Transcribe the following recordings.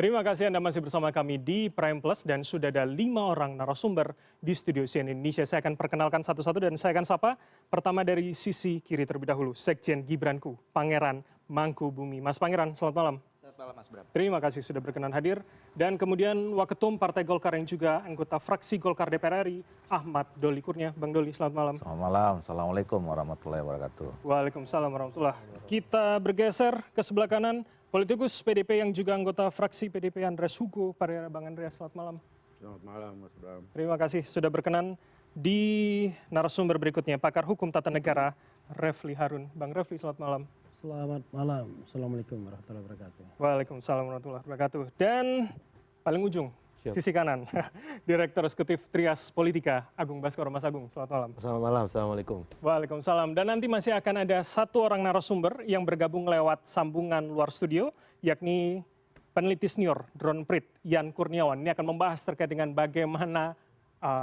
Terima kasih Anda masih bersama kami di Prime Plus dan sudah ada 5 orang narasumber di studio CNN Indonesia. Saya akan perkenalkan satu-satu dan saya akan sapa pertama dari sisi kiri terlebih dahulu, Sekjen Gibranku, Pangeran Mangkubumi. Mas Pangeran, selamat malam. Selamat malam Mas Bram. Terima kasih sudah berkenan hadir. Dan kemudian Waketum Partai Golkar yang juga anggota fraksi Golkar DPR RI, Ahmad Doli Kurnia. Bang Doli, selamat malam. Selamat malam, Assalamualaikum warahmatullahi wabarakatuh. Waalaikumsalam warahmatullahi wabarakatuh. Kita bergeser ke sebelah kanan, politikus PDP yang juga anggota fraksi PDP Andreas Hugo Parera. Bang Andreas, selamat malam. Selamat malam Mas Bram. Terima kasih sudah berkenan di narasumber berikutnya, pakar hukum tata negara Refli Harun. Bang Refli, selamat malam. Selamat malam. Assalamualaikum warahmatullahi wabarakatuh. Waalaikumsalam warahmatullahi wabarakatuh. Dan paling ujung, sisi kanan, Direktur Eksekutif Trias Politika, Agung Baskoro. Mas Agung, selamat malam. Selamat malam, Assalamualaikum. Waalaikumsalam. Dan nanti masih akan ada satu orang narasumber yang bergabung lewat sambungan luar studio, yakni peneliti senior Drone Prit, Yan Kurniawan. Ini akan membahas terkait dengan bagaimana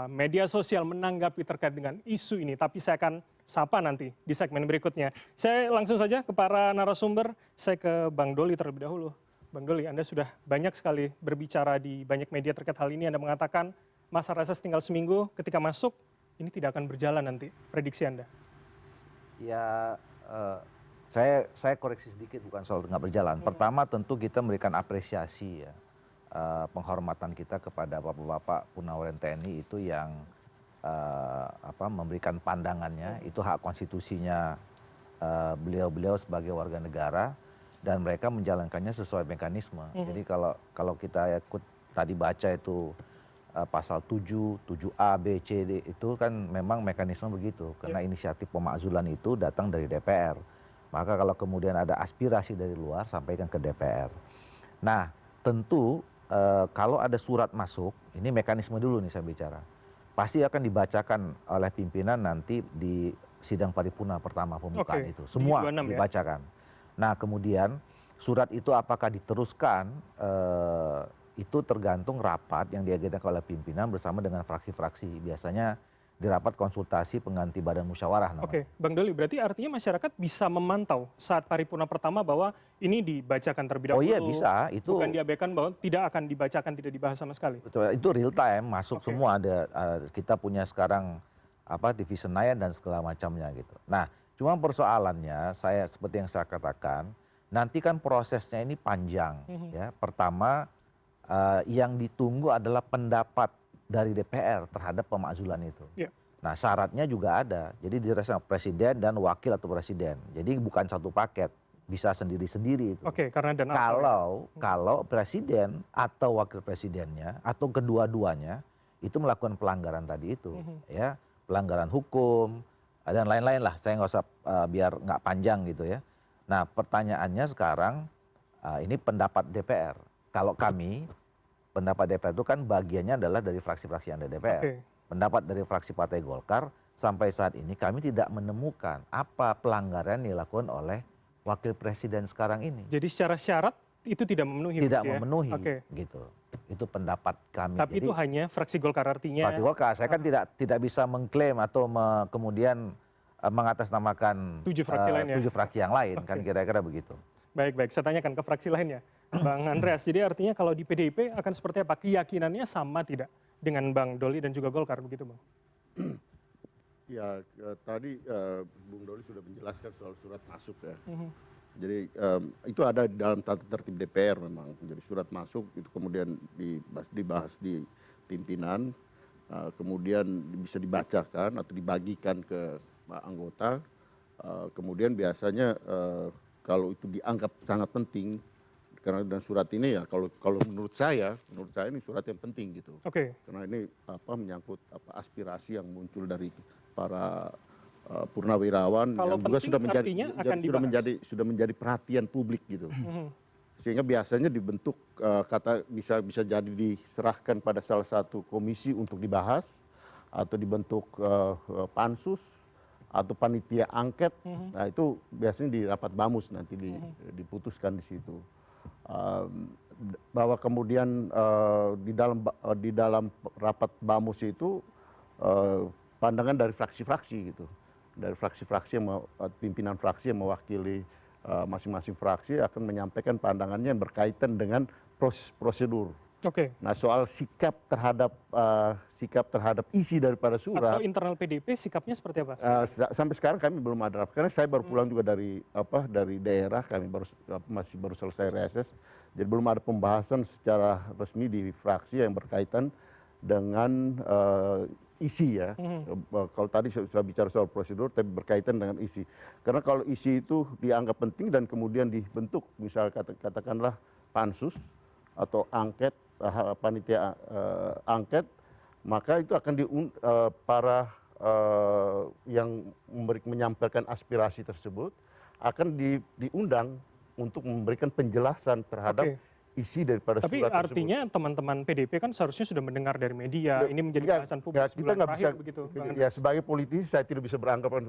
media sosial menanggapi terkait dengan isu ini. Tapi saya akan sapa nanti di segmen berikutnya. Saya langsung saja ke para narasumber. Saya ke Bang Doli terlebih dahulu. Bang Doli, Anda sudah banyak sekali berbicara di banyak media terkait hal ini. Anda mengatakan masa reses tinggal seminggu, ketika masuk ini tidak akan berjalan nanti. Prediksi Anda? Ya, saya koreksi sedikit, bukan soal nggak berjalan. Pertama tentu kita memberikan apresiasi ya, penghormatan kita kepada bapak-bapak Purnawirawan TNI itu yang memberikan pandangannya, itu hak konstitusinya beliau-beliau sebagai warga negara dan mereka menjalankannya sesuai mekanisme. Jadi kalau kita ikut tadi baca itu pasal 7, 7A, B, C, D itu kan memang mekanisme begitu karena inisiatif pemakzulan itu datang dari DPR. Maka kalau kemudian ada aspirasi dari luar sampaikan ke DPR. Nah, tentu kalau ada surat masuk, ini mekanisme dulu nih saya bicara. Pasti akan dibacakan oleh pimpinan nanti di sidang paripurna pertama pembukaan itu. Semua dibacakan. Ya? Nah kemudian surat itu apakah diteruskan itu tergantung rapat yang diagendakan oleh pimpinan bersama dengan fraksi-fraksi. Biasanya di rapat konsultasi pengganti badan musyawarah namanya. Oke, Bang Doli, berarti artinya masyarakat bisa memantau saat paripurna pertama bahwa ini dibacakan terlebih dahulu. Oh iya bisa, itu bukan diabaikan bahwa tidak akan dibacakan, tidak dibahas sama sekali. Betul, itu real time masuk semua ada kita punya sekarang TV Senayan dan segala macamnya gitu. Nah, cuma persoalannya saya seperti yang saya katakan, nanti kan prosesnya ini panjang ya. Pertama yang ditunggu adalah pendapat dari DPR terhadap pemakzulan itu. Nah syaratnya juga ada, jadi dirasakan presiden dan wakil atau presiden. Jadi bukan satu paket, bisa sendiri-sendiri itu. Oke, karena dan kalau presiden atau wakil presidennya atau kedua-duanya itu melakukan pelanggaran tadi itu, ya pelanggaran hukum dan lain-lain lah. Saya nggak usah biar nggak panjang gitu ya. Nah pertanyaannya sekarang ini pendapat DPR. Kalau kami pendapat DPR itu kan bagiannya adalah dari fraksi-fraksi yang ada DPR. Pendapat dari fraksi Partai Golkar sampai saat ini kami tidak menemukan apa pelanggaran yang dilakukan oleh wakil presiden sekarang ini. Jadi secara syarat itu tidak memenuhi. Tidak memenuhi, gitu. Itu pendapat kami. Tapi jadi, itu hanya fraksi Golkar artinya. Fraksi Golkar, saya kan tidak bisa mengklaim atau kemudian mengatasnamakan 7 fraksi lainnya. 7 fraksi yang lain, kan kira-kira begitu. Baik, saya tanyakan ke fraksi lainnya. Bang Andreas, jadi artinya kalau di PDIP akan seperti apa? Keyakinannya sama tidak dengan Bang Doli dan juga Golkar, begitu Bang? Ya, tadi Bung Doli sudah menjelaskan soal surat masuk ya. Jadi itu ada dalam tata tertib DPR memang. Jadi surat masuk itu kemudian dibahas di pimpinan, kemudian bisa dibacakan atau dibagikan ke anggota. Kemudian biasanya kalau itu dianggap sangat penting, karena dan surat ini ya kalau menurut saya ini surat yang penting gitu. Karena ini menyangkut aspirasi yang muncul dari para purnawirawan yang juga sudah menjadi perhatian publik gitu. Sehingga biasanya dibentuk bisa jadi diserahkan pada salah satu komisi untuk dibahas atau dibentuk pansus atau panitia angket. Nah itu biasanya di rapat bamus nanti diputuskan di situ. Bahwa kemudian di dalam rapat bamus itu pandangan dari fraksi-fraksi gitu, dari fraksi-fraksi yang pimpinan fraksi yang mewakili masing-masing fraksi akan menyampaikan pandangannya yang berkaitan dengan proses prosedur. Oke. Nah, soal sikap terhadap isi daripada surat, Atau internal PDIP sikapnya seperti apa? sampai sekarang kami belum ada draft. Karena saya baru pulang juga dari daerah, kami masih baru selesai reses, jadi belum ada pembahasan secara resmi di fraksi yang berkaitan dengan isi ya. Kalau tadi saya bicara soal prosedur, tapi berkaitan dengan isi. Karena kalau isi itu dianggap penting dan kemudian dibentuk, misalnya katakanlah pansus atau angket, panitia angket, maka itu akan para yang menyampaikan aspirasi tersebut akan diundang untuk memberikan penjelasan terhadap isi daripada Tapi surat tersebut. artinya teman-teman PDIP kan seharusnya sudah mendengar dari media, ini menjadi bahasan publik kita nggak bisa, begitu. ya sebagai politisi saya tidak bisa beranggapan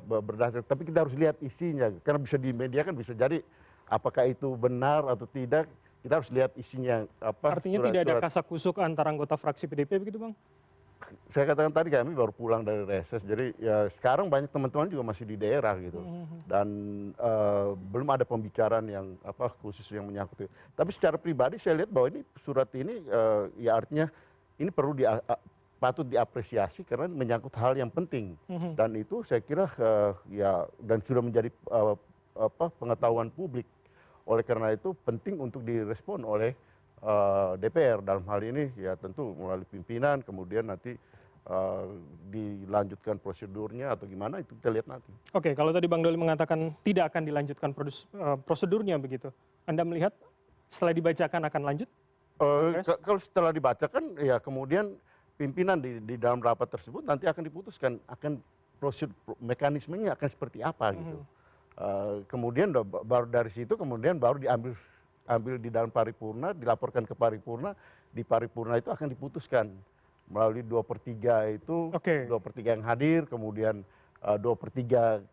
berdasar, tapi kita harus lihat isinya, karena bisa di media kan bisa jadi apakah itu benar atau tidak. Kita harus lihat isinya apa. Artinya tidak ada kasak-kusuk antara anggota fraksi PDIP begitu, Bang? Saya katakan tadi kami baru pulang dari reses, jadi ya sekarang banyak teman-teman juga masih di daerah gitu, dan belum ada pembicaraan yang khusus yang menyangkut itu. Tapi secara pribadi saya lihat bahwa ini surat ini ya artinya ini patut diapresiasi karena menyangkut hal yang penting, dan itu saya kira ya dan sudah menjadi pengetahuan publik. Oleh karena itu penting untuk direspon oleh DPR dalam hal ini ya tentu melalui pimpinan, kemudian nanti dilanjutkan prosedurnya atau gimana itu kita lihat nanti. Oke, kalau tadi Bang Doli mengatakan tidak akan dilanjutkan prosedurnya begitu, Anda melihat setelah dibacakan akan lanjut? Kalau setelah dibacakan ya kemudian pimpinan di dalam rapat tersebut nanti akan diputuskan akan prosedur mekanismenya akan seperti apa gitu. Kemudian baru dari situ kemudian baru diambil di dalam paripurna, dilaporkan ke paripurna, di paripurna itu akan diputuskan melalui 2/3 itu, 2/3 yang hadir, kemudian 2/3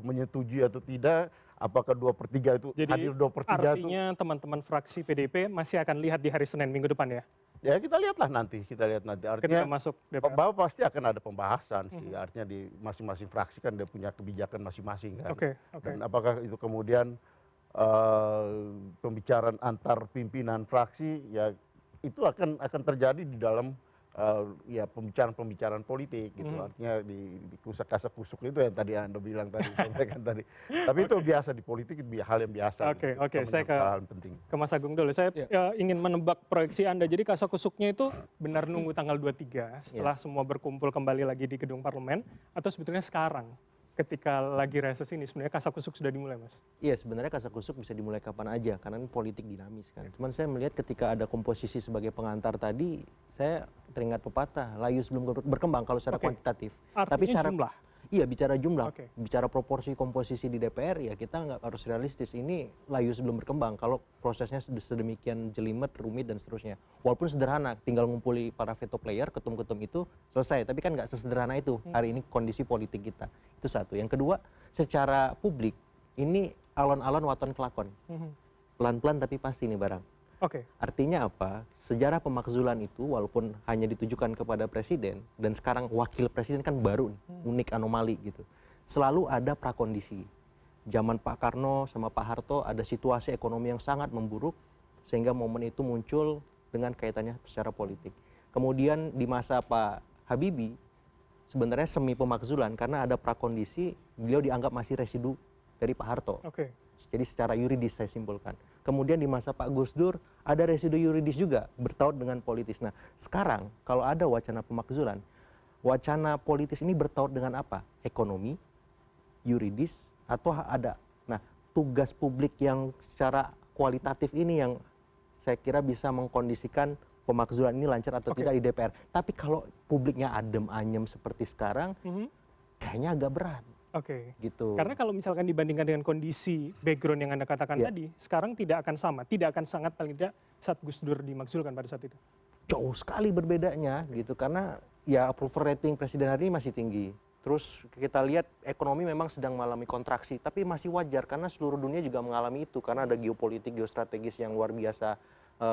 menyetujui atau tidak, apakah 2/3 itu jadi, hadir 2/3 itu. Artinya teman-teman fraksi PDIP masih akan lihat di hari Senin minggu depan ya? Ya kita lihatlah nanti, artinya ketika masuk DPR. bahwa pasti akan ada pembahasan sih, artinya di masing-masing fraksi kan dia punya kebijakan masing-masing kan. Dan apakah itu kemudian pembicaraan antar pimpinan fraksi ya itu akan terjadi di dalam ya pembicaraan politik gitu, artinya di kasak-kusuk itu yang tadi Anda bilang tadi, sampaikan tadi. Tapi itu biasa di politik, itu hal yang biasa. Oke, saya ke Mas Agung dulu. Saya ingin menebak proyeksi Anda. Jadi kasak-kusuknya itu benar nunggu tanggal 23 setelah semua berkumpul kembali lagi di gedung parlemen, atau sebetulnya sekarang ketika lagi reses ini sebenarnya kasak-kusuk sudah dimulai, Mas? Iya, sebenarnya kasak-kusuk bisa dimulai kapan aja karena ini politik dinamis kan. Cuman saya melihat ketika ada komposisi sebagai pengantar tadi, saya teringat pepatah, layu sebelum berkembang kalau secara kuantitatif. Artinya tapi secara jumlah? Iya, bicara jumlah, bicara proporsi komposisi di DPR ya kita nggak harus realistis. Ini layu sebelum berkembang kalau prosesnya sedemikian jelimet, rumit dan seterusnya. Walaupun sederhana, tinggal ngumpuli para veto player, ketum-ketum itu selesai. Tapi kan nggak sesederhana itu hari ini kondisi politik kita. Itu satu. Yang kedua, secara publik ini alon-alon waton kelakon. Pelan-pelan tapi pasti nih barang. Artinya apa? Sejarah pemakzulan itu walaupun hanya ditujukan kepada presiden dan sekarang wakil presiden kan baru nih, unik anomali gitu. Selalu ada prakondisi. Zaman Pak Karno sama Pak Harto ada situasi ekonomi yang sangat memburuk sehingga momen itu muncul dengan kaitannya secara politik. Kemudian di masa Pak Habibie sebenarnya semi pemakzulan karena ada prakondisi, beliau dianggap masih residu dari Pak Harto. Jadi secara yuridis saya simpulkan. Kemudian di masa Pak Gus Dur ada residu yuridis juga bertaut dengan politis. Nah sekarang kalau ada wacana pemakzulan, wacana politis ini bertaut dengan apa? Ekonomi, yuridis, atau ada. Nah tugas publik yang secara kualitatif ini yang saya kira bisa mengkondisikan pemakzulan ini lancar atau tidak di DPR. Tapi kalau publiknya adem anyem seperti sekarang, kayaknya agak berat. Gitu. Karena kalau misalkan dibandingkan dengan kondisi background yang Anda katakan tadi, sekarang tidak akan sama, tidak akan sangat paling tidak saat Gus Dur dimakzulkan pada saat itu. Jauh sekali berbedanya gitu, karena ya approval rating presiden hari ini masih tinggi. Terus kita lihat ekonomi memang sedang mengalami kontraksi, tapi masih wajar karena seluruh dunia juga mengalami itu karena ada geopolitik, geostrategis yang luar biasa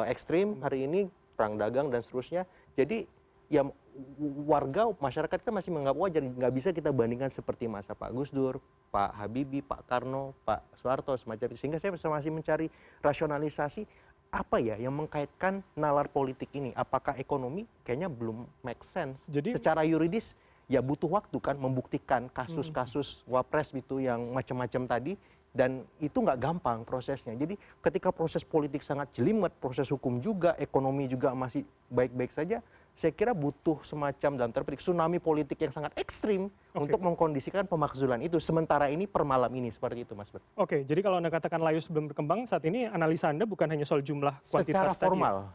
ekstrim hari ini, perang dagang dan seterusnya. Jadi ya warga masyarakat kan masih menganggap wajar, nggak bisa kita bandingkan seperti masa Pak Gus Dur, Pak Habibie, Pak Karno, Pak Soeharto semacam itu. Sehingga saya masih mencari rasionalisasi apa ya yang mengkaitkan nalar politik ini? Apakah ekonomi? Kayaknya belum make sense. Jadi Secara yuridis ya butuh waktu kan membuktikan kasus-kasus wapres itu yang macam-macam tadi, dan itu nggak gampang prosesnya. Jadi ketika proses politik sangat jelimet, proses hukum juga, ekonomi juga masih baik-baik saja, saya kira butuh semacam dalam tanda petik tsunami politik yang sangat ekstrim untuk mengkondisikan pemakzulan itu. Sementara ini per malam ini seperti itu, Mas Bert. Oke, jadi kalau Anda katakan layus belum berkembang, saat ini analisa Anda bukan hanya soal jumlah kuantitas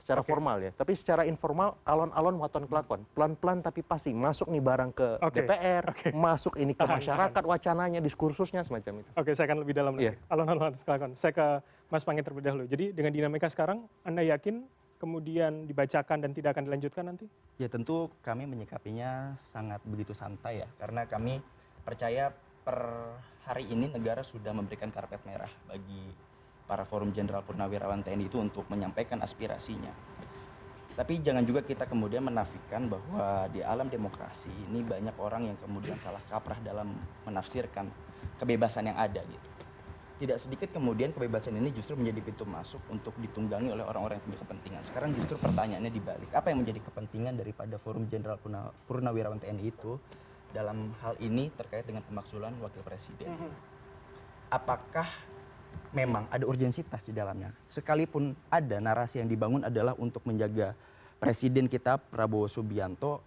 Secara formal ya, tapi secara informal alon-alon waton kelakon, pelan-pelan tapi pasti masuk nih barang ke DPR, masuk ini ke masyarakat, wacananya, diskursusnya semacam itu. Oke, saya akan lebih dalam lagi. Iya. Alon-alon kelakon. Saya ke Mas Pangi terlebih dahulu. Jadi dengan dinamika sekarang, Anda yakin kemudian dibacakan dan tidak akan dilanjutkan nanti? Ya tentu kami menyikapinya sangat begitu santai ya, karena kami percaya per hari ini negara sudah memberikan karpet merah bagi para Forum Jenderal Purnawirawan TNI itu untuk menyampaikan aspirasinya. Tapi jangan juga kita kemudian menafikan bahwa di alam demokrasi ini banyak orang yang kemudian salah kaprah dalam menafsirkan kebebasan yang ada gitu. Tidak sedikit kemudian kebebasan ini justru menjadi pintu masuk untuk ditunggangi oleh orang-orang yang punya kepentingan. Sekarang justru pertanyaannya dibalik. Apa yang menjadi kepentingan daripada Forum Jenderal Purnawirawan TNI itu dalam hal ini terkait dengan pemakzulan wakil presiden? Apakah memang ada urgensitas di dalamnya? Sekalipun ada narasi yang dibangun adalah untuk menjaga presiden kita Prabowo Subianto,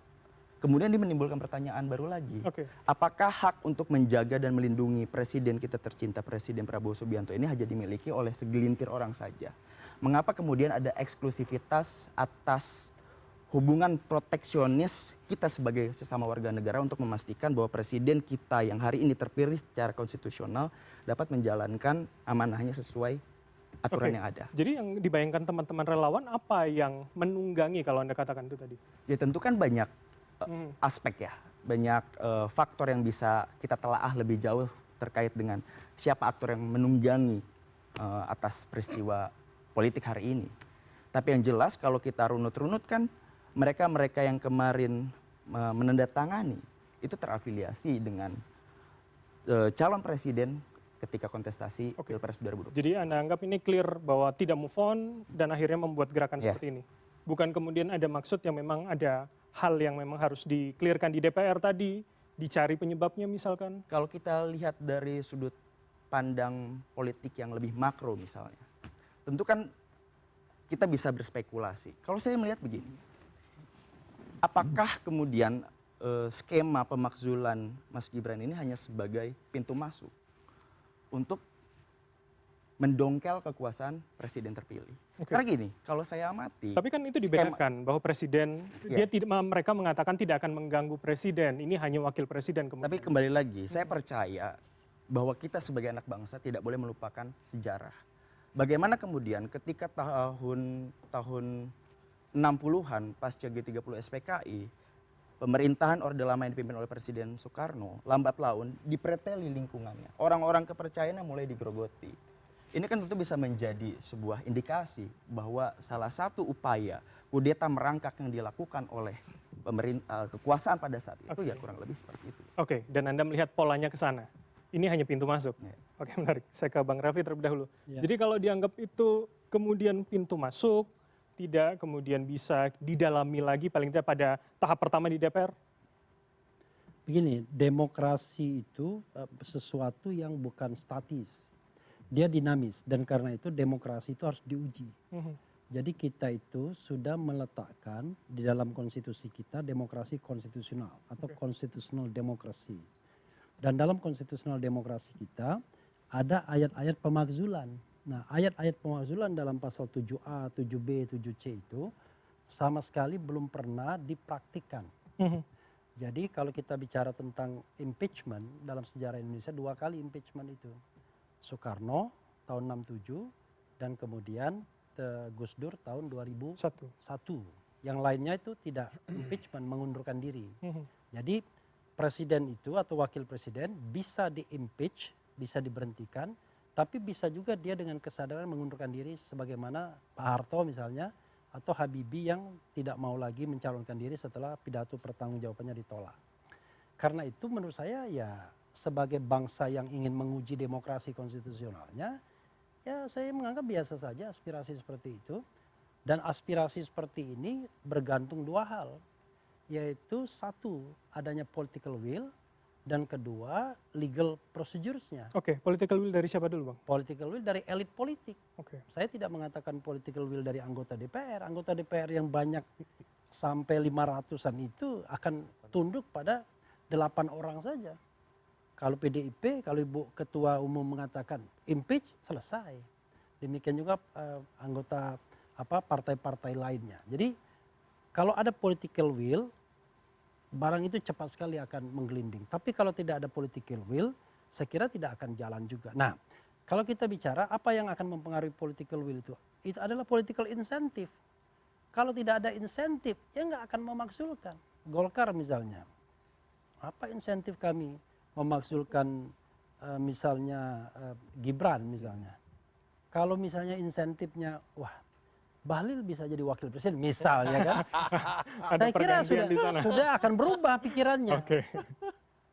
kemudian dia menimbulkan pertanyaan baru lagi. Apakah hak untuk menjaga dan melindungi presiden kita tercinta, Presiden Prabowo Subianto ini hanya dimiliki oleh segelintir orang saja? Mengapa kemudian ada eksklusivitas atas hubungan proteksionis kita sebagai sesama warga negara untuk memastikan bahwa presiden kita yang hari ini terpilih secara konstitusional dapat menjalankan amanahnya sesuai aturan yang ada? Jadi yang dibayangkan teman-teman relawan apa yang menunggangi kalau Anda katakan itu tadi? Ya tentu kan banyak aspek ya, banyak faktor yang bisa kita telaah lebih jauh terkait dengan siapa aktor yang menunggangi atas peristiwa politik hari ini. Tapi yang jelas kalau kita runut-runut kan mereka-mereka yang kemarin menandatangani itu terafiliasi dengan calon presiden ketika kontestasi Pilpres 2020. Jadi Anda anggap ini clear bahwa tidak move on dan akhirnya membuat gerakan seperti ini. Bukan kemudian ada maksud yang memang ada hal yang memang harus di-clearkan di DPR tadi, dicari penyebabnya misalkan? Kalau kita lihat dari sudut pandang politik yang lebih makro misalnya, tentu kan kita bisa berspekulasi. Kalau saya melihat begini, apakah kemudian skema pemakzulan Mas Gibran ini hanya sebagai pintu masuk untuk mendongkel kekuasaan presiden terpilih? Karena gini, kalau saya amati. Tapi kan itu dibedakan bahwa presiden mereka mengatakan tidak akan mengganggu presiden, ini hanya wakil presiden kemudian. Tapi kembali lagi, saya percaya bahwa kita sebagai anak bangsa tidak boleh melupakan sejarah. Bagaimana kemudian ketika tahun 60-an pasca G30 SPKI, pemerintahan Orde Lama yang dipimpin oleh Presiden Soekarno lambat laun dipreteli lingkungannya. Orang-orang kepercayaannya mulai digerogoti. Ini kan tentu bisa menjadi sebuah indikasi bahwa salah satu upaya kudeta merangkak yang dilakukan oleh kekuasaan pada saat itu ya kurang lebih seperti itu. Oke, dan Anda melihat polanya ke sana. Ini hanya pintu masuk. Oke, menarik. Saya ke Bang Raffi terlebih dahulu. Jadi kalau dianggap itu kemudian pintu masuk, tidak kemudian bisa didalami lagi paling tidak pada tahap pertama di DPR? Begini, demokrasi itu sesuatu yang bukan statis. Dia dinamis dan karena itu demokrasi itu harus diuji. Jadi kita itu sudah meletakkan di dalam konstitusi kita demokrasi konstitusional atau constitutional democracy. Dan dalam konstitusional demokrasi kita ada ayat-ayat pemakzulan. Nah, ayat-ayat pemakzulan dalam pasal 7A, 7B, 7C itu sama sekali belum pernah dipraktikkan. Jadi kalau kita bicara tentang impeachment dalam sejarah Indonesia 2 kali impeachment itu. Soekarno tahun 67 dan kemudian Gus Dur tahun 2001. Yang lainnya itu tidak impeachment, mengundurkan diri. Jadi presiden itu atau wakil presiden bisa di-impeach, bisa diberhentikan, tapi bisa juga dia dengan kesadaran mengundurkan diri sebagaimana Pak Harto misalnya atau Habibie yang tidak mau lagi mencalonkan diri setelah pidato pertanggungjawabannya ditolak. Karena itu menurut saya ya sebagai bangsa yang ingin menguji demokrasi konstitusionalnya, Ya saya menganggap biasa saja aspirasi seperti itu. Dan aspirasi seperti ini bergantung dua hal. Yaitu satu, adanya political will. Dan kedua, legal procedures-nya. Oke, political will dari siapa dulu, Bang? Political will dari elit politik. Oke. Saya tidak mengatakan political will dari anggota DPR. Anggota DPR yang banyak sampai 500-an itu akan tunduk pada 8 orang saja. Kalau PDIP, kalau Ibu Ketua Umum mengatakan impeach, selesai. Demikian juga anggota partai-partai lainnya. Jadi kalau ada political will, barang itu cepat sekali akan menggelinding. Tapi kalau tidak ada political will, saya kira tidak akan jalan juga. Nah, kalau kita bicara apa yang akan mempengaruhi political will itu adalah political incentive. Kalau tidak ada insentif, ya nggak akan memaksulkan. Golkar misalnya, apa insentif kami memaksulkan misalnya Gibran misalnya. Kalau misalnya insentifnya, wah Bahlil bisa jadi wakil presiden misalnya kan. Saya kira sudah akan berubah pikirannya. Oke.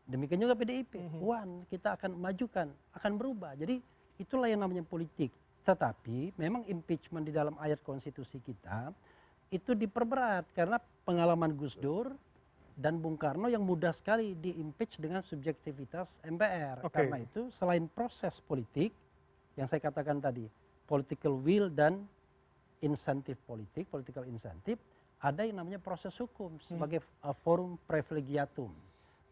Demikian juga PDIP. Wan, kita akan majukan, akan berubah. Jadi itulah yang namanya politik. Tetapi memang impeachment di dalam ayat konstitusi kita itu diperberat karena pengalaman Gus Dur dan Bung Karno yang mudah sekali di-impeach dengan subjektivitas MPR. Oke. Karena itu selain proses politik yang saya katakan tadi, political will dan insentif politik, political insentif, ada yang namanya proses hukum sebagai forum privilegiatum.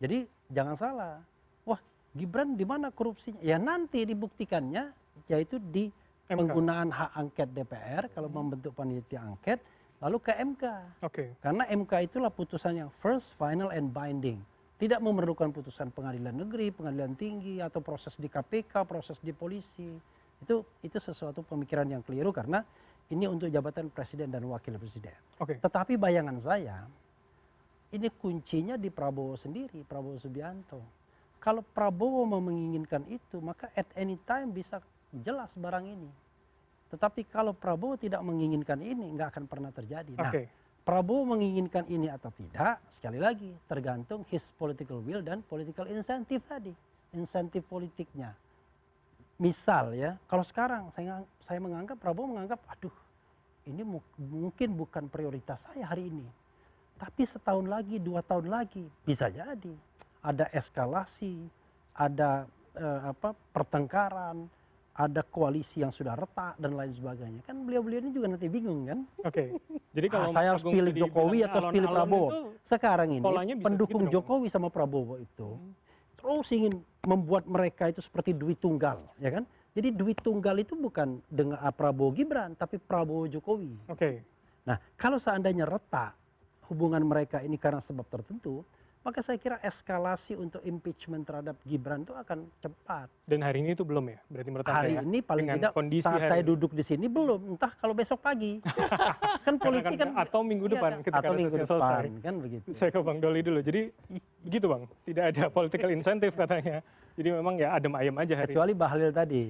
Jadi jangan salah, wah Gibran di mana korupsinya? Ya nanti dibuktikannya, yaitu di penggunaan hak angket DPR kalau membentuk panitia angket, lalu ke MK. Oke. Karena MK itulah putusan yang first, final, and binding. Tidak memerlukan putusan pengadilan negeri, pengadilan tinggi, atau proses di KPK, proses di polisi. Itu sesuatu pemikiran yang keliru karena ini untuk jabatan presiden dan wakil presiden. Oke. Tetapi bayangan saya, ini kuncinya di Prabowo sendiri, Prabowo Subianto. Kalau Prabowo mau menginginkan itu, maka at any time bisa jelas barang ini. Tetapi kalau Prabowo tidak menginginkan ini, nggak akan pernah terjadi. Nah, Prabowo menginginkan ini atau tidak, sekali lagi tergantung his political will dan political incentive tadi, insentif politiknya. Misal ya, kalau sekarang saya menganggap Prabowo menganggap, aduh, ini mungkin bukan prioritas saya hari ini. Tapi setahun lagi, 2 tahun lagi, bisa jadi ada eskalasi, ada pertengkaran, ada koalisi yang sudah retak dan lain sebagainya. Kan beliau-beliau ini juga nanti bingung kan? Oke. Jadi kalau saya harus pilih Jokowi atau pilih Prabowo. Sekarang ini pendukung gitu Jokowi sama Prabowo itu terus ingin membuat mereka itu seperti duit tunggal, ya kan? Jadi duit tunggal itu bukan dengan Prabowo Gibran, tapi Prabowo Jokowi. Oke. Nah, kalau seandainya retak hubungan mereka ini karena sebab tertentu, maka saya kira eskalasi untuk impeachment terhadap Gibran itu akan cepat. Dan hari ini itu belum ya? Berarti menurut Anda Hari ya? ini paling Dengan tidak kondisi saat hari saya ini. duduk di sini belum, entah kalau besok pagi. Kan politik kan atau minggu depan ketika atau minggu resesnya depan selesai. kan begitu. Saya ke Bang Doli dulu. Jadi gitu Bang, tidak ada political incentive katanya. Jadi memang ya adem ayem aja hari ini. Kecuali Bahlil tadi.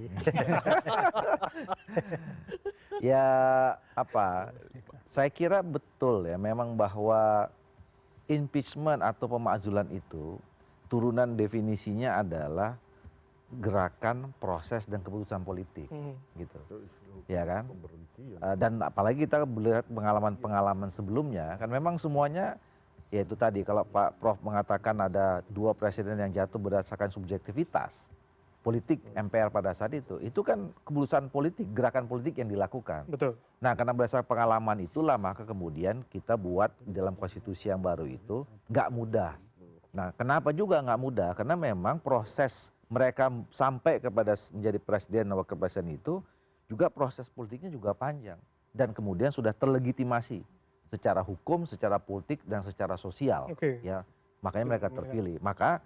Ya saya kira betul ya memang bahwa impeachment atau pemakzulan itu turunan definisinya adalah gerakan, proses dan keputusan politik, gitu, ya kan? Dan apalagi kita melihat pengalaman-pengalaman sebelumnya, kan memang semuanya, ya itu tadi kalau Pak Prof mengatakan ada 2 presiden yang jatuh berdasarkan subjektivitas politik MPR pada saat itu kan keputusan politik, gerakan politik yang dilakukan. Betul. Nah, karena berdasarkan pengalaman itulah maka kemudian kita buat dalam konstitusi yang baru itu nggak mudah. Nah, kenapa juga nggak mudah? Karena memang proses mereka sampai kepada menjadi presiden dan wakil presiden itu juga proses politiknya juga panjang dan kemudian sudah terlegitimasi secara hukum, secara politik dan secara sosial. Ya, makanya mereka terpilih. Maka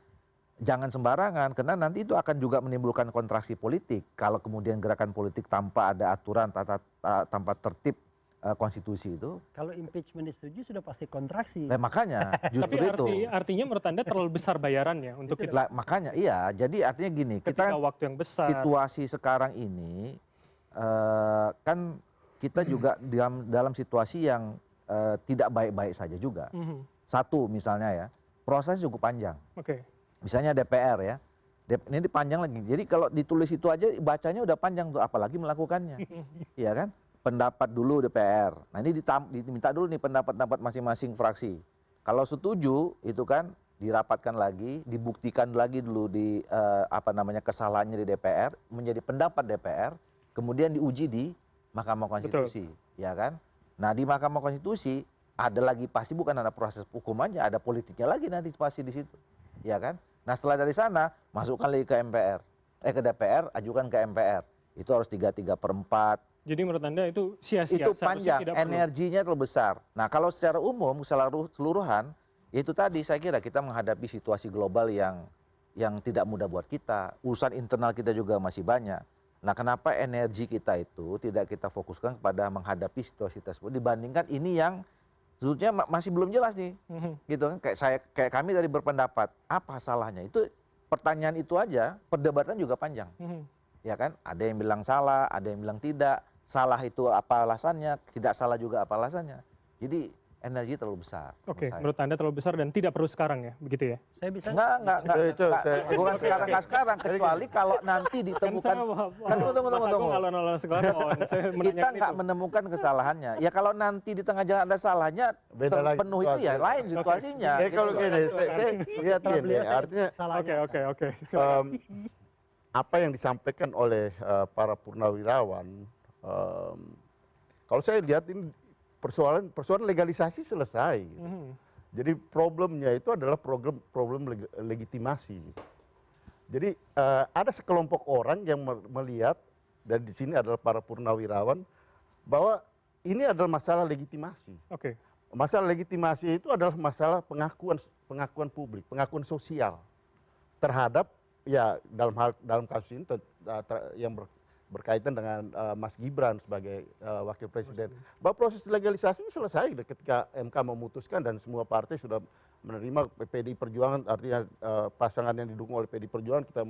jangan sembarangan karena nanti itu akan juga menimbulkan kontraksi politik kalau kemudian gerakan politik tanpa ada aturan tanpa tertib konstitusi itu. Kalau impeachment disetujui sudah pasti kontraksi. Nah, makanya justru itu. Artinya menurut Anda terlalu besar bayarannya untuk itu. Makanya iya, jadi artinya gini, ketika kita waktu yang besar. Situasi sekarang ini kan kita juga dalam situasi yang tidak baik-baik saja juga. Satu misalnya ya, proses cukup panjang. Oke. Misalnya DPR ya, Ini panjang lagi. Jadi kalau ditulis itu aja bacanya udah panjang tuh, apalagi melakukannya. Iya kan? Pendapat dulu DPR. Nah ini diminta dulu nih pendapat-pendapat masing-masing fraksi. Kalau setuju itu kan dirapatkan lagi, dibuktikan lagi dulu di kesalahannya di DPR menjadi pendapat DPR, kemudian diuji di Mahkamah Konstitusi, ya kan? Nah di Mahkamah Konstitusi ada lagi pasti bukan ada proses hukum aja, ada politiknya lagi nanti pasti di situ, ya kan? Nah setelah dari sana masukkan lagi ke MPR, ke DPR, ajukan ke MPR. Itu harus 3/4. Jadi menurut Anda itu sia-sia? Itu panjang, energinya terlalu besar. Nah kalau secara umum, keseluruhan, itu tadi saya kira kita menghadapi situasi global yang tidak mudah buat kita. Urusan internal kita juga masih banyak. Nah kenapa energi kita itu tidak kita fokuskan kepada menghadapi situasi tersebut dibandingkan ini yang sebetulnya masih belum jelas nih, gitu kan? Kayak kami tadi berpendapat, apa salahnya? Itu pertanyaan itu aja, perdebatan juga panjang, ya kan? Ada yang bilang salah, ada yang bilang tidak. Salah itu apa alasannya? Tidak salah juga apa alasannya? Jadi energi terlalu besar. Oke, menurut Anda terlalu besar dan tidak perlu sekarang ya, begitu ya? Saya bisa Enggak, bukan sekarang, kecuali kalau nanti ditemukan. Kita nggak menemukan kesalahannya. Ya kalau nanti di tengah jalan ada salahnya, terpenuh itu ya lain situasinya. Kalau gini, saya lihat gini, artinya Oke. apa yang disampaikan oleh para purnawirawan, kalau saya lihat ini persoalan legalisasi selesai. Jadi problemnya itu adalah problem legitimasi. Jadi ada sekelompok orang yang melihat, dan di sini adalah para purnawirawan, bahwa ini adalah masalah legitimasi. Oke. Masalah legitimasi itu adalah masalah pengakuan publik, pengakuan sosial terhadap ya dalam kasus ini yang berkaitan dengan Mas Gibran sebagai wakil presiden. Bahwa proses legalisasi ini selesai ketika MK memutuskan dan semua partai sudah menerima. PDI Perjuangan, artinya pasangan yang didukung oleh PDI Perjuangan kita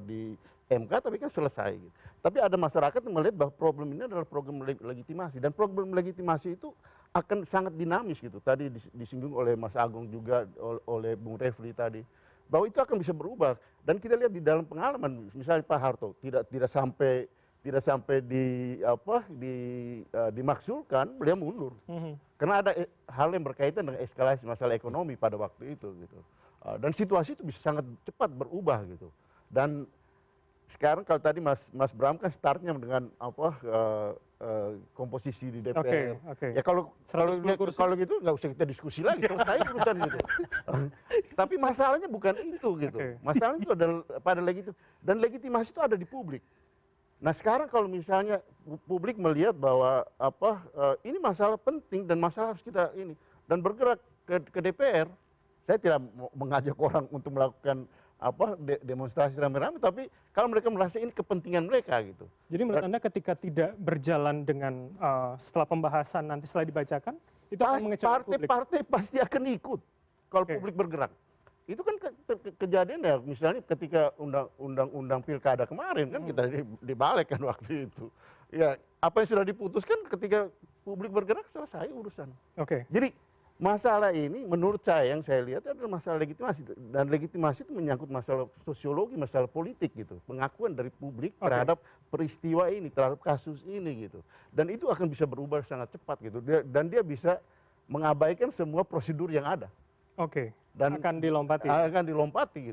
di MK, tapi kan selesai. Gitu. Tapi ada masyarakat yang melihat bahwa problem ini adalah program legitimasi, dan program legitimasi itu akan sangat dinamis gitu. Tadi disinggung oleh Mas Agung juga, oleh Bung Refli tadi, bahwa itu akan bisa berubah. Dan kita lihat di dalam pengalaman, misalnya Pak Harto tidak sampai dimaksulkan, beliau mundur. Karena ada hal yang berkaitan dengan eskalasi masalah ekonomi pada waktu itu gitu. Dan situasi itu bisa sangat cepat berubah gitu. Dan sekarang kalau tadi Mas Bram kan startnya dengan komposisi di DPR. Ya kalau gitu nggak usah kita diskusi lagi, selesai urusan gitu. Tapi masalahnya bukan itu gitu. Masalahnya itu adalah pada dan legitimasi itu ada di publik. Nah sekarang kalau misalnya publik melihat bahwa ini masalah penting dan masalah harus kita ini dan bergerak ke DPR, saya tidak mengajak orang untuk melakukan demonstrasi rame-rame, tapi kalau mereka merasa ini kepentingan mereka gitu. Jadi menurut Anda ketika tidak berjalan dengan setelah pembahasan nanti setelah dibacakan, itu akan mengecewakan publik? Partai pasti akan ikut kalau publik bergerak. Itu kan kejadian ya, misalnya ketika undang-undang pilkada kemarin kan kita dibalik kan waktu itu. Ya apa yang sudah diputuskan ketika publik bergerak selesai urusan. Jadi masalah ini menurut saya, yang saya lihat adalah masalah legitimasi, dan legitimasi itu menyangkut masalah sosiologi, masalah politik gitu, pengakuan dari publik terhadap peristiwa ini, terhadap kasus ini gitu, dan itu akan bisa berubah sangat cepat gitu, dan dia bisa mengabaikan semua prosedur yang ada. Dan akan dilompati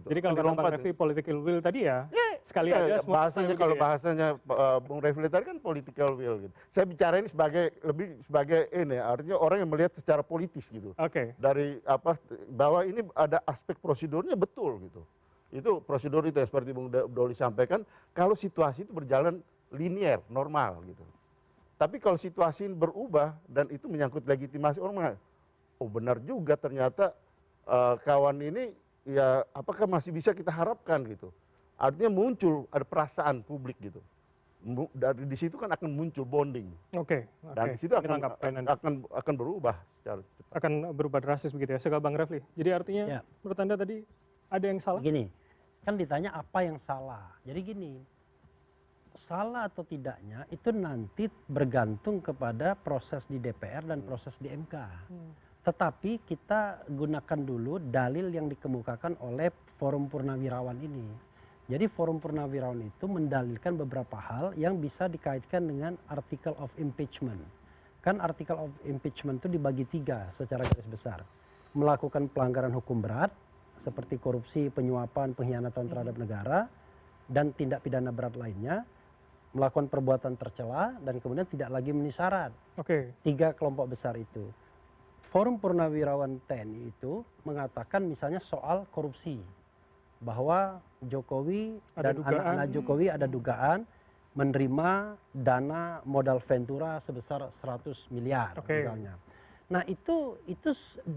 gitu. Jadi kalau kata Bang Refli political will tadi ya, sekali aja semua bahasanya, kalau bahasanya Bung Refli tadi kan political will gitu. Saya bicara ini lebih sebagai ini, artinya orang yang melihat secara politis gitu. Dari bahwa ini ada aspek prosedurnya betul gitu. Itu prosedur itu yang seperti Bung Doli sampaikan, kalau situasi itu berjalan linier, normal gitu. Tapi kalau situasi ini berubah dan itu menyangkut legitimasi orang, oh benar juga ternyata kawan ini ya apakah masih bisa kita harapkan gitu. Artinya muncul ada perasaan publik gitu. Dari di situ kan akan muncul bonding. Dan di situ akan berubah secara cepat. Akan berubah drastis begitu ya. Sekarang Bang Refli. Jadi artinya menurut Anda tadi ada yang salah? Gini, kan ditanya apa yang salah. Jadi gini, salah atau tidaknya itu nanti bergantung kepada proses di DPR dan proses di MK. Tetapi kita gunakan dulu dalil yang dikemukakan oleh Forum Purnawirawan ini. Jadi Forum Purnawirawan itu mendalilkan beberapa hal yang bisa dikaitkan dengan article of impeachment. Kan article of impeachment itu dibagi 3 secara garis besar. Melakukan pelanggaran hukum berat seperti korupsi, penyuapan, pengkhianatan terhadap negara, dan tindak pidana berat lainnya, melakukan perbuatan tercela, dan kemudian tidak lagi memenuhi syarat. Oke. 3 kelompok besar itu. Forum Purnawirawan TNI itu mengatakan misalnya soal korupsi, bahwa Jokowi Ada dan dugaan. anak-anak Jokowi ada dugaan menerima dana modal Ventura sebesar 100 miliar Oke. misalnya. Nah itu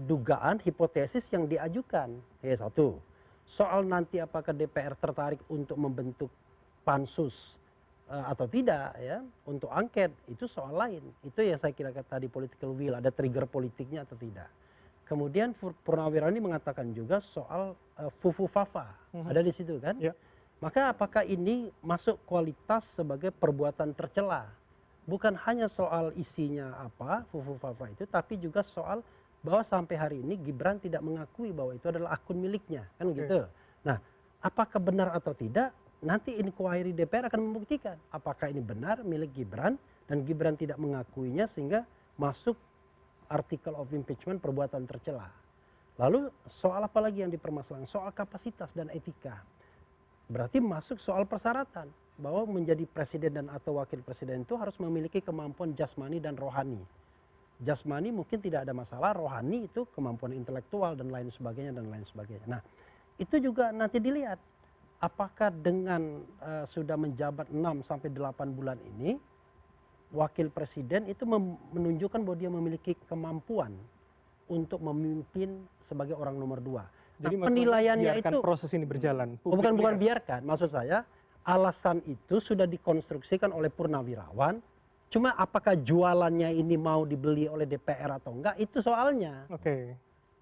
dugaan hipotesis yang diajukan. Ya, satu. Soal nanti apakah DPR tertarik untuk membentuk pansus atau tidak ya untuk angket, itu soal lain. Itu yang saya kira tadi political will, ada trigger politiknya atau tidak. Kemudian Purnawirawan ini mengatakan juga soal fufu fafa, ada di situ kan. Ya. Maka apakah ini masuk kualitas sebagai perbuatan tercela? Bukan hanya soal isinya apa fufu fafa itu, tapi juga soal bahwa sampai hari ini Gibran tidak mengakui bahwa itu adalah akun miliknya, kan gitu. Nah, apakah benar atau tidak? Nanti inquiry DPR akan membuktikan apakah ini benar milik Gibran dan Gibran tidak mengakuinya sehingga masuk article of impeachment perbuatan tercela. Lalu soal apa lagi yang dipermasalahkan? Soal kapasitas dan etika. Berarti masuk soal persyaratan bahwa menjadi presiden dan atau wakil presiden itu harus memiliki kemampuan jasmani dan rohani. Jasmani mungkin tidak ada masalah, rohani itu kemampuan intelektual dan lain sebagainya dan lain sebagainya. Nah, itu juga nanti dilihat apakah dengan sudah menjabat 6 sampai 8 bulan ini wakil presiden itu menunjukkan bahwa dia memiliki kemampuan untuk memimpin sebagai orang nomor 2. Jadi Nah, penilaiannya biarkan itu proses ini berjalan. bukan Publik lihat. biarkan, maksud saya alasan itu sudah dikonstruksikan oleh Purnawirawan. Cuma apakah jualannya ini mau dibeli oleh DPR atau enggak, itu soalnya. Oke.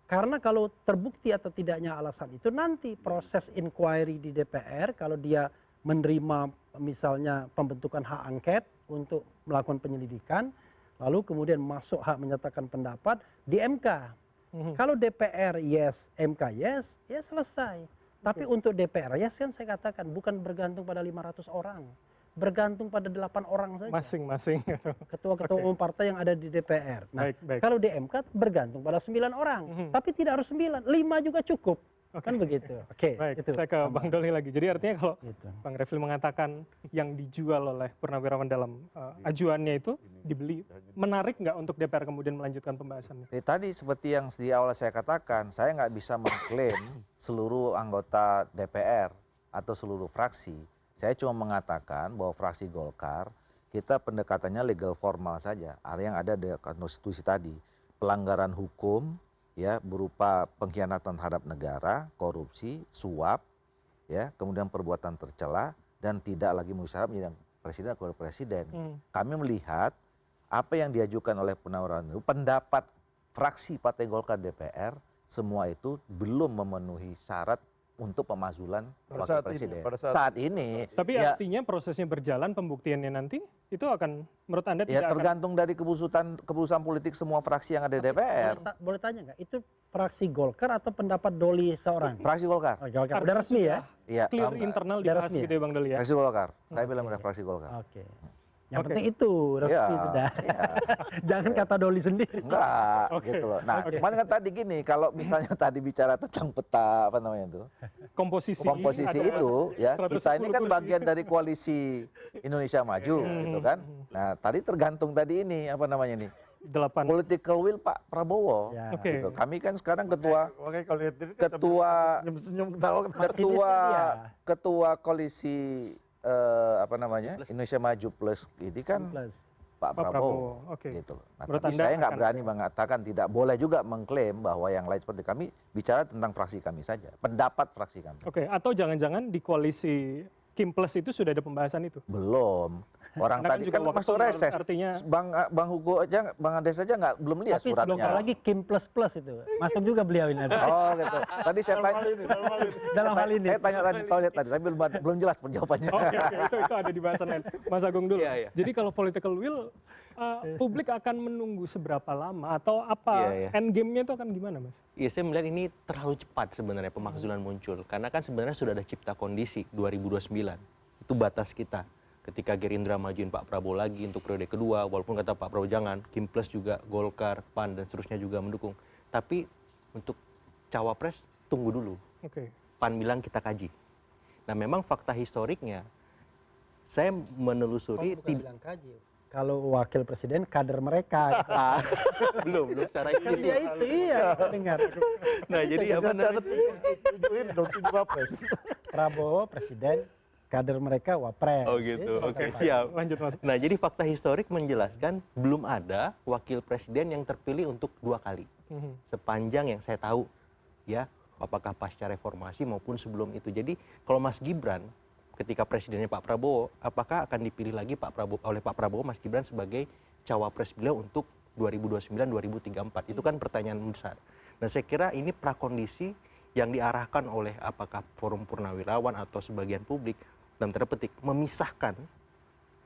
Karena kalau terbukti atau tidaknya alasan itu nanti proses inquiry di DPR, kalau dia menerima misalnya pembentukan hak angket untuk melakukan penyelidikan, lalu kemudian masuk hak menyatakan pendapat di MK. Kalau DPR yes, MK yes, ya selesai. Tapi untuk DPR yes kan saya katakan bukan bergantung pada 500 orang. Bergantung pada 8 orang saja. Masing-masing. Ketua-ketua umum partai yang ada di DPR. Nah, Baik. kalau di MK bergantung pada 9 orang. Tapi tidak harus 9, 5 juga cukup. Kan begitu. Oke, Baik, itu. saya ke Bang Doli lagi. Jadi artinya kalau Gitu. Bang Refli mengatakan yang dijual oleh Purnawirawan dalam ajuannya itu dibeli, menarik nggak untuk DPR kemudian melanjutkan pembahasannya? Tadi seperti yang di awal saya katakan, saya nggak bisa mengklaim seluruh anggota DPR atau seluruh fraksi. Saya cuma mengatakan bahwa fraksi Golkar kita pendekatannya legal formal saja. Yang ada di konstitusi tadi, pelanggaran hukum ya berupa pengkhianatan terhadap negara, korupsi, suap, ya kemudian perbuatan tercela dan tidak lagi memenuhi syarat menjadi presiden atau wakil presiden. Kami melihat apa yang diajukan oleh Purnawirawan itu pendapat fraksi Partai Golkar DPR semua itu belum memenuhi syarat untuk pemazulan wakil presiden. Saat ini Tapi ya, artinya prosesnya berjalan, pembuktiannya nanti itu akan menurut Anda ya tidak akan tergantung dari keputusan politik semua fraksi yang ada di DPR. Boleh tanya nggak? Itu fraksi Golkar atau pendapat Doli seorang? Fraksi Golkar. Oh, Golkar. Udah resmi ya? Iya, clear enggak. internal Udah dibahas resmi ya? gitu ya Bang Doli ya? Fraksi Golkar. Saya bilang ada fraksi Golkar. Oke. Yang Oke. penting itu resmi Iya, sudah. iya. Jangan kata Doli sendiri. Enggak, Oke. gitu loh. Nah, cuman kan tadi gini, kalau misalnya tadi bicara tentang peta apa namanya itu, Komposisi itu ya 110 kita ini kan kursi. bagian dari koalisi Indonesia Maju, gitu kan. Nah, tadi tergantung tadi ini apa namanya nih, 8. political will Pak Prabowo. Ya. Oke. Gitu. Kami kan sekarang ketua Makanya kalau lihat ini kan Ketua- sambil senyum-senyum ketawa. ketua koalisi apa namanya Indonesia Maju Plus ini kan Plus. Pak Pak Prabowo. Prabowo, oke. Gitu loh. Nah, Menurut tapi Anda saya nggak akan- berani mengatakan tidak boleh juga mengklaim bahwa yang lain seperti kami bicara tentang fraksi kami saja, pendapat fraksi kami. Oke, atau jangan-jangan di koalisi Kim Plus itu sudah ada pembahasan itu? Belum. Orang Karena tadi juga kan waktu masuk reses. artinya Bang Hugo aja, Bang Ades aja belum lihat Tapi sebentar suratnya. lagi Kim plus plus itu masuk juga beliau ini. Oh gitu. Tadi saya tanya. Dalam hal ini. Saya tanya tadi, tapi belum jelas jawabannya. Oke, itu ada di bahasan lain. Mas Agung dulu. Iya, iya. Jadi kalau political will, publik akan menunggu seberapa lama atau apa Iya, iya. end game-nya itu akan gimana, Mas? Iya, saya melihat ini terlalu cepat sebenarnya pemakzulan muncul. Karena kan sebenarnya sudah ada cipta kondisi 2029. Itu batas kita. Ketika Gerindra majuin Pak Prabowo lagi untuk periode kedua, walaupun kata Pak Prabowo jangan, Kim Plus juga, Golkar, PAN, dan seterusnya juga mendukung. Tapi untuk cawapres, tunggu dulu. Oke. PAN bilang kita kaji. Nah memang fakta historiknya, saya menelusuri... Bilang kaji. Kalau wakil presiden kader mereka. belum secara Kan dia itu dengar. Nah jadi apa namanya? Tujuin dong, tujuh wapres. Prabowo presiden, kader mereka wapres. Oh gitu, Itu oke kata Pak. siap. Lanjut, Mas. Nah jadi fakta historik menjelaskan belum ada wakil presiden yang terpilih untuk 2 kali. Sepanjang yang saya tahu ya, apakah pasca reformasi maupun sebelum itu. Jadi kalau Mas Gibran ketika presidennya Pak Prabowo, apakah akan dipilih lagi oleh Pak Prabowo Mas Gibran sebagai cawapres beliau untuk 2029-2034? Itu kan pertanyaan besar. Nah saya kira ini prakondisi yang diarahkan oleh apakah Forum Purnawirawan atau sebagian publik dalam tanda petik memisahkan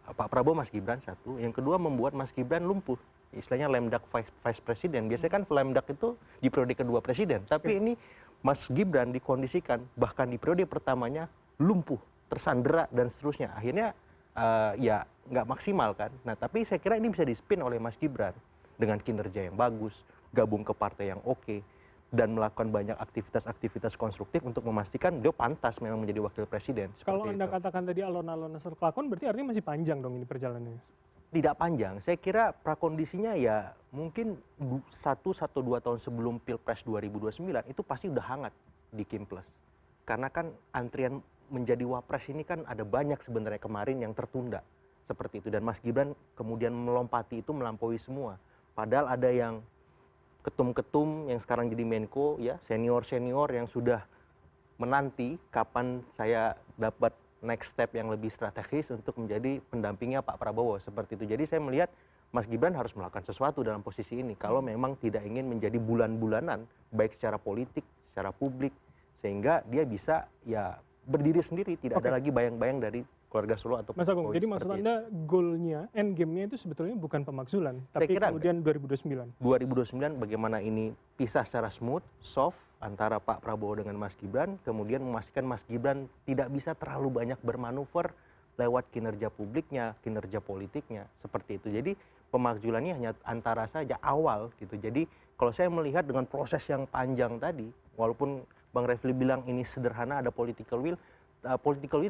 Pak Prabowo Mas Gibran satu, yang kedua membuat Mas Gibran lumpuh. Istilahnya lemdak vice presiden. Biasanya kan lemdak itu di periode kedua presiden, tapi ini Mas Gibran dikondisikan bahkan di periode pertamanya lumpuh, tersandera dan seterusnya. Akhirnya ya nggak maksimal kan. Nah tapi saya kira ini bisa dispin oleh Mas Gibran dengan kinerja yang bagus, gabung ke partai yang oke, dan melakukan banyak aktivitas-aktivitas konstruktif untuk memastikan dia pantas memang menjadi wakil presiden. Kalau seperti Anda itu. katakan tadi alon-alon hasil kelakon, berarti artinya masih panjang dong ini perjalanannya. Tidak panjang, saya kira prakondisinya ya mungkin 1-2 tahun sebelum Pilpres 2029 itu pasti udah hangat di Kim Plus. Karena kan antrian menjadi wapres ini kan ada banyak sebenarnya kemarin yang tertunda seperti itu, dan Mas Gibran kemudian melompati itu melampaui semua. Padahal ada yang ketum-ketum yang sekarang jadi Menko ya, senior-senior yang sudah menanti kapan saya dapat next step yang lebih strategis untuk menjadi pendampingnya Pak Prabowo seperti itu. Jadi saya melihat Mas Gibran harus melakukan sesuatu dalam posisi ini kalau memang tidak ingin menjadi bulan-bulanan baik secara politik, secara publik, sehingga dia bisa ya berdiri sendiri, tidak ada lagi bayang-bayang dari keluarga Solo atau Mas Agung, Jokowi, jadi maksud seperti Anda goalnya, end game-nya itu sebetulnya bukan pemakzulan, tapi kira kemudian 2029. 2029 bagaimana ini pisah secara smooth, soft antara Pak Prabowo dengan Mas Gibran, kemudian memastikan Mas Gibran tidak bisa terlalu banyak bermanuver lewat kinerja publiknya, kinerja politiknya, seperti itu. Jadi pemakzulannya hanya antara saja awal gitu. Jadi kalau saya melihat dengan proses yang panjang tadi, walaupun Bang Refli bilang ini sederhana, ada political will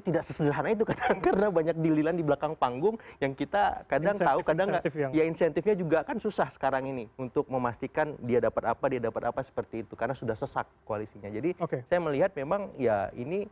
tidak sesederhana itu kadang, karena banyak dililan di belakang panggung yang kita kadang tahu, kadang nggak. Ya insentifnya juga kan susah sekarang ini untuk memastikan dia dapat apa seperti itu, karena sudah sesak koalisinya. Jadi saya melihat memang ya ini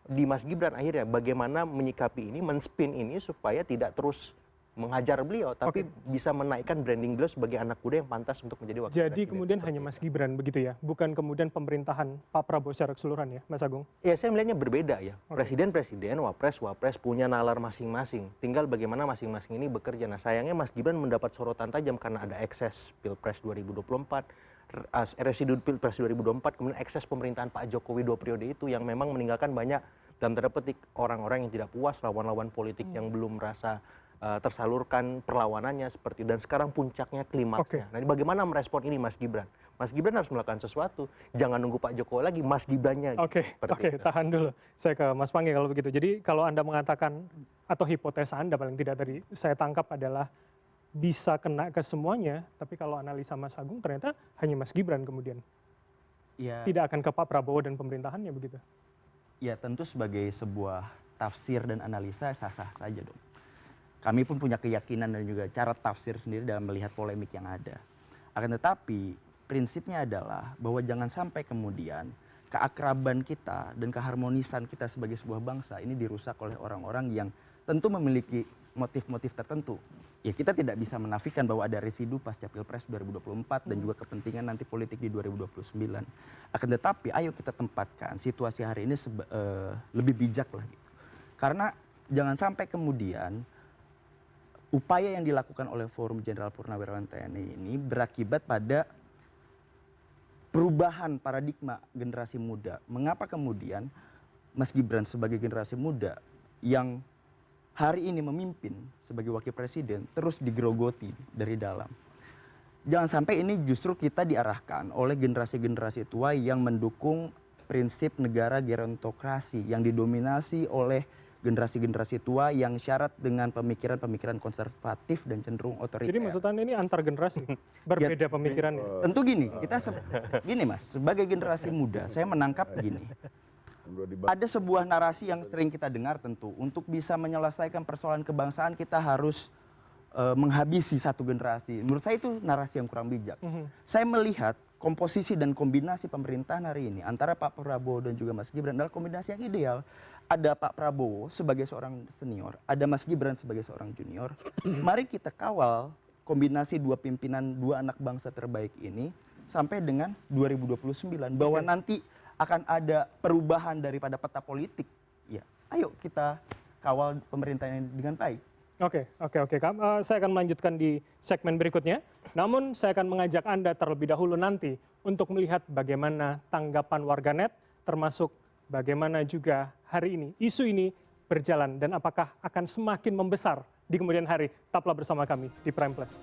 di Mas Gibran akhirnya bagaimana menyikapi ini, men-spin ini supaya tidak terus menghajar beliau, tapi bisa menaikkan branding beliau sebagai anak muda yang pantas untuk menjadi wakil presiden. Jadi kemudian hanya Mas Gibran begitu ya, bukan kemudian pemerintahan Pak Prabowo secara keseluruhan ya, Mas Agung? Ya saya melihatnya berbeda ya. Presiden-presiden, wapres punya nalar masing-masing. Tinggal bagaimana masing-masing ini bekerja. Nah sayangnya Mas Gibran mendapat sorotan tajam karena ada ekses Pilpres 2024, residu Pilpres 2024, kemudian ekses pemerintahan Pak Jokowi 2 periode itu yang memang meninggalkan banyak dalam tanda petik orang-orang yang tidak puas, lawan-lawan politik yang belum merasa tersalurkan perlawanannya seperti, dan sekarang puncaknya klimaksnya. Nah, bagaimana merespon ini Mas Gibran? Mas Gibran harus melakukan sesuatu. Jangan nunggu Pak Jokowi lagi, Mas Gibrannya. Oke, tahan dulu. Saya ke Mas Panggi kalau begitu. Jadi kalau Anda mengatakan atau hipotesa Anda paling tidak tadi saya tangkap adalah bisa kena ke semuanya, tapi kalau analisa Mas Agung ternyata hanya Mas Gibran kemudian. Ya, tidak akan ke Pak Prabowo dan pemerintahannya begitu. Ya tentu sebagai sebuah tafsir dan analisa sah-sah saja dong. Kami pun punya keyakinan dan juga cara tafsir sendiri dalam melihat polemik yang ada. Akan tetapi prinsipnya adalah bahwa jangan sampai kemudian keakraban kita dan keharmonisan kita sebagai sebuah bangsa ini dirusak oleh orang-orang yang tentu memiliki motif-motif tertentu. Ya kita tidak bisa menafikan bahwa ada residu pasca Pilpres 2024 dan juga kepentingan nanti politik di 2029. Akan tetapi ayo kita tempatkan situasi hari ini lebih bijak lah gitu. Karena jangan sampai kemudian upaya yang dilakukan oleh Forum Jenderal Purnawirawan TNI ini berakibat pada perubahan paradigma generasi muda. Mengapa kemudian Mas Gibran sebagai generasi muda yang hari ini memimpin sebagai wakil presiden terus digerogoti dari dalam. Jangan sampai ini justru kita diarahkan oleh generasi-generasi tua yang mendukung prinsip negara gerontokrasi yang didominasi oleh generasi-generasi tua yang syarat dengan pemikiran-pemikiran konservatif dan cenderung otoriter. Jadi maksud Anda ini antar generasi, berbeda pemikirannya? Tentu gini, gini Mas, sebagai generasi muda saya menangkap gini. Ada sebuah narasi yang sering kita dengar tentu, untuk bisa menyelesaikan persoalan kebangsaan kita harus menghabisi satu generasi. Menurut saya itu narasi yang kurang bijak. Saya melihat komposisi dan kombinasi pemerintahan hari ini antara Pak Prabowo dan juga Mas Gibran adalah kombinasi yang ideal. Ada Pak Prabowo sebagai seorang senior, ada Mas Gibran sebagai seorang junior. Mari kita kawal kombinasi dua pimpinan, dua anak bangsa terbaik ini sampai dengan 2029 bahwa nanti akan ada perubahan daripada peta politik. Ya, ayo kita kawal pemerintahan dengan baik. Oke. Saya akan melanjutkan di segmen berikutnya. Namun saya akan mengajak Anda terlebih dahulu nanti untuk melihat bagaimana tanggapan warganet, termasuk bagaimana juga hari ini isu ini berjalan dan apakah akan semakin membesar di kemudian hari. Tetaplah bersama kami di Prime Plus.